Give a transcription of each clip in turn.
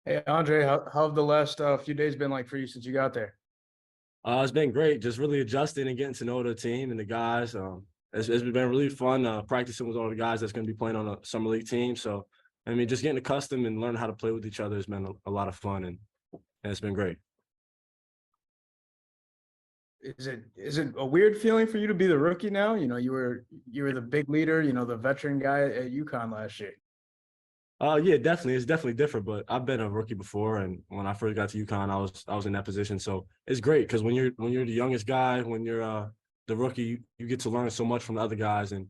Hey Andre, how have the last few days been like for you since you got there? It's been great, just really adjusting and getting to know the team and the guys. It's been really fun practicing with all the guys that's going to be playing on a summer league team. So, I mean, just getting accustomed and learning how to play with each other has been a lot of fun, and it's been great. Is it a weird feeling for you to be the rookie now? You were the big leader, the veteran guy at UConn last year. Yeah, definitely, it's definitely different. But I've been a rookie before, and when I first got to UConn, I was in that position. So it's great because when you're the youngest guy, when you're the rookie, you get to learn so much from the other guys, and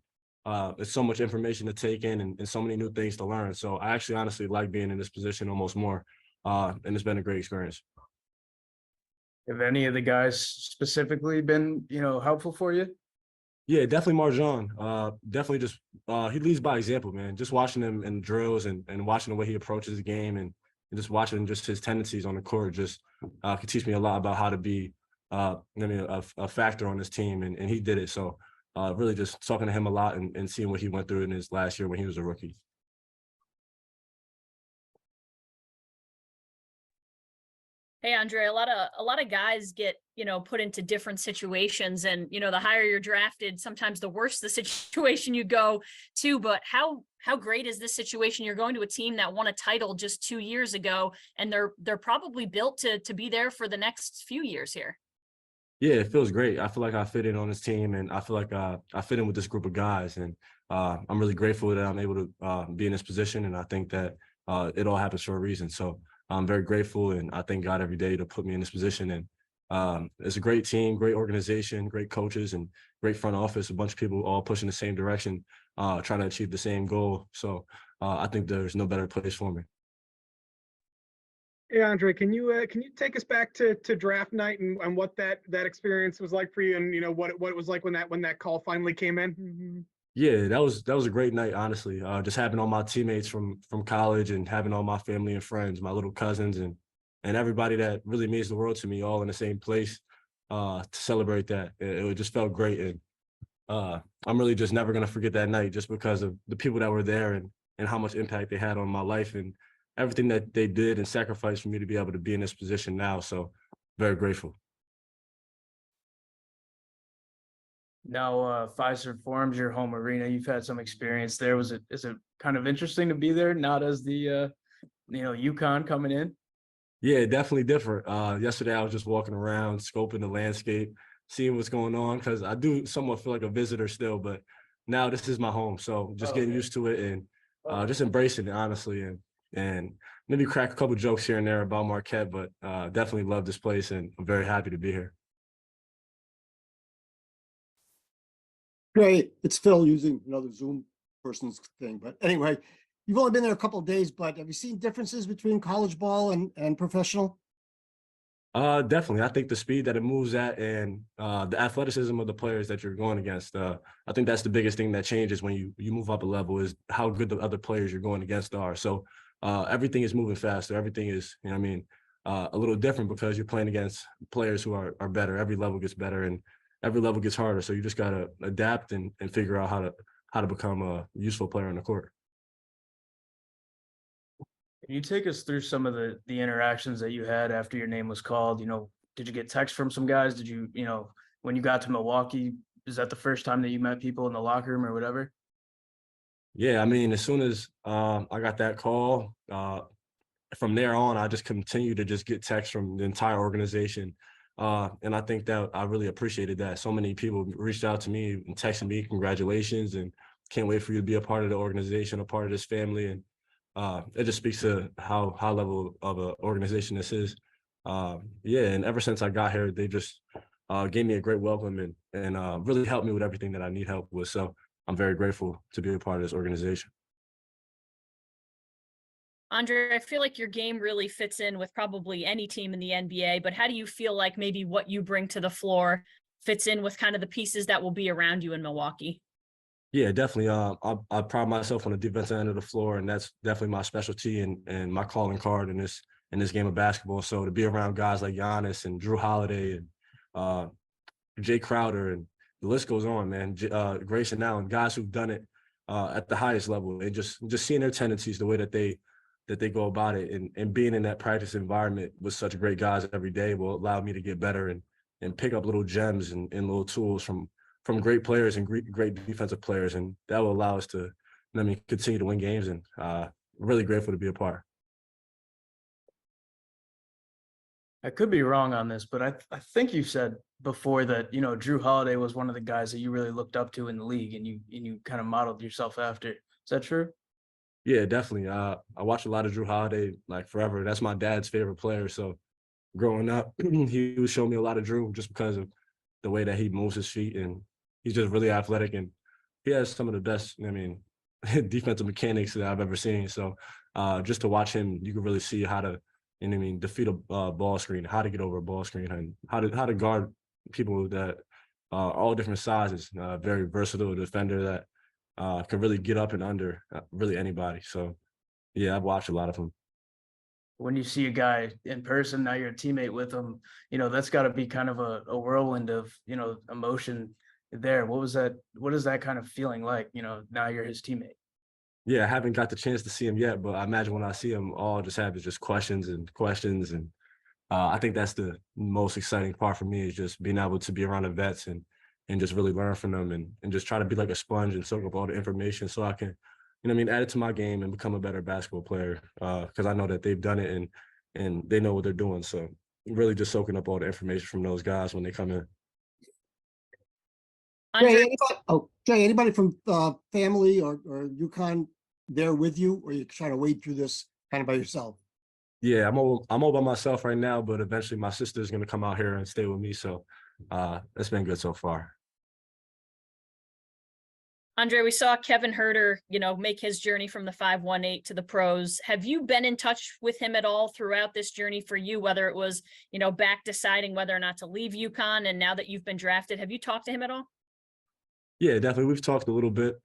it's so much information to take in and so many new things to learn. So I actually honestly like being in this position almost more, and it's been a great experience. Have any of the guys specifically been, helpful for you? Yeah, definitely Marjan. Definitely just he leads by example, man. Just watching him in drills and watching the way he approaches the game and just watching just his tendencies on the court just could teach me a lot about how to be a factor on this team and he did it. So really just talking to him a lot and seeing what he went through in his last year when he was a rookie. Hey Andre, a lot of guys get, put into different situations and, the higher you're drafted, sometimes the worse the situation you go to, but how great is this situation? You're going to a team that won a title just 2 years ago and they're probably built to be there for the next few years here. Yeah, it feels great. I feel like I fit in on this team, and I feel like I fit in with this group of guys, and I'm really grateful that I'm able to be in this position. And I think that it all happens for a reason. So I'm very grateful, and I thank God every day to put me in this position. And it's a great team, great organization, great coaches, and great front office. A bunch of people all pushing the same direction, trying to achieve the same goal. So I think there's no better place for me. Hey Andre, can you take us back to draft night and what that experience was like for you, and what it was like when that call finally came in? Yeah, that was a great night, honestly. Just having all my teammates from college and having all my family and friends, my little cousins and everybody that really means the world to me, all in the same place to celebrate that. It just felt great, and I'm really just never gonna forget that night, just because of the people that were there and how much impact they had on my life and everything that they did and sacrificed for me to be able to be in this position now. So very grateful. Now, Fiserv Forum's your home arena. You've had some experience there. Is it kind of interesting to be there, not as the UConn coming in? Yeah, definitely different. Yesterday I was just walking around, scoping the landscape, seeing what's going on, because I do somewhat feel like a visitor still, but now this is my home. So just Oh, getting okay. used to it and Oh, just embracing it, honestly, and maybe crack a couple jokes here and there about Marquette, but definitely love this place and I'm very happy to be here. Great. It's Phil using another Zoom person's thing. But anyway, you've only been there a couple of days, but have you seen differences between college ball and professional? Definitely. I think the speed that it moves at and the athleticism of the players that you're going against. I think that's the biggest thing that changes when you move up a level is how good the other players you're going against are. So everything is moving faster. Everything is, a little different because you're playing against players who are better. Every level gets better and every level gets harder. So you just gotta adapt and figure out how to become a useful player on the court. can you take us through some of the interactions that you had after your name was called? Did you get texts from some guys? Did you, when you got to Milwaukee, is that the first time that you met people in the locker room or whatever? Yeah, I mean, as soon as I got that call, from there on, I just continued to just get texts from the entire organization. And I think that I really appreciated that. So many people reached out to me and texted me, congratulations, and can't wait for you to be a part of the organization, a part of this family. And it just speaks to how high level of an organization this is. Yeah, and ever since I got here, they just gave me a great welcome and really helped me with everything that I need help with. So I'm very grateful to be a part of this organization. Andre, I feel like your game really fits in with probably any team in the NBA, but how do you feel like maybe what you bring to the floor fits in with kind of the pieces that will be around you in Milwaukee? Yeah, definitely. I pride myself on the defensive end of the floor, and that's definitely my specialty and my calling card in this game of basketball. So to be around guys like Giannis and Drew Holiday and uh, Jay Crowder and the list goes on, man. Grayson Allen, guys who've done it at the highest level, and just seeing their tendencies, the way that they that they go about it, and being in that practice environment with such great guys every day will allow me to get better and pick up little gems and little tools from great players and great defensive players, and that will allow us to, I mean, continue to win games, and really grateful to be a part. I could be wrong on this, but I think you said before that, you know, Drew Holiday was one of the guys that you really looked up to in the league, and you kind of modeled yourself after. Is that true? Yeah, definitely. I watched a lot of Drew Holiday like forever. That's my dad's favorite player. So growing up, he was showing me a lot of Drew just because of the way that he moves his feet, and he's just really athletic, and he has some of the best, I mean, defensive mechanics that I've ever seen. So just to watch him, you can really see how to, you know what I mean, defeat a ball screen, how to get over a ball screen, and how to guard people that are all different sizes. Very versatile defender that can really get up and under really anybody. So yeah, I've watched a lot of him. When you see a guy in person, now you're a teammate with him, you know, that's got to be kind of a whirlwind of, you know, emotion there. What is that kind of feeling like, you know, now you're his teammate? Yeah, I haven't got the chance to see him yet, but I imagine when I see him, all I just have is just questions. And I think that's the most exciting part for me, is just being able to be around the vets and just really learn from them, and just try to be like a sponge and soak up all the information so I can, you know what I mean, add it to my game and become a better basketball player, because I know that they've done it and they know what they're doing. So really just soaking up all the information from those guys when they come in. Jay, anybody from family or UConn there with you, or you trying to wade through this kind of by yourself? Yeah, I'm all by myself right now, but eventually my sister's gonna come out here and stay with me. So it's been good so far. Andre, we saw Kevin Herter, you know, make his journey from the 518 to the pros. Have you been in touch with him at all throughout this journey for you, whether it was, you know, back deciding whether or not to leave UConn, and now that you've been drafted, have you talked to him at all? Yeah, definitely. We've talked a little bit.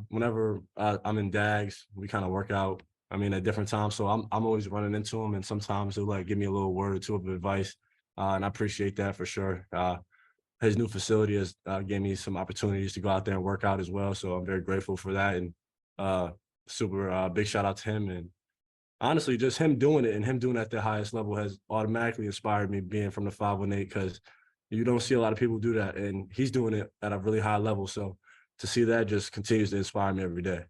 Whenever I'm in DAGs, we kind of work out, I mean, at different times. So I'm always running into him, and sometimes he'll like give me a little word or two of advice. And I appreciate that for sure. His new facility has gave me some opportunities to go out there and work out as well. So I'm very grateful for that. And super big shout out to him. And honestly, just him doing it and him doing it at the highest level has automatically inspired me, being from the 518, because you don't see a lot of people do that. And he's doing it at a really high level. So to see that just continues to inspire me every day.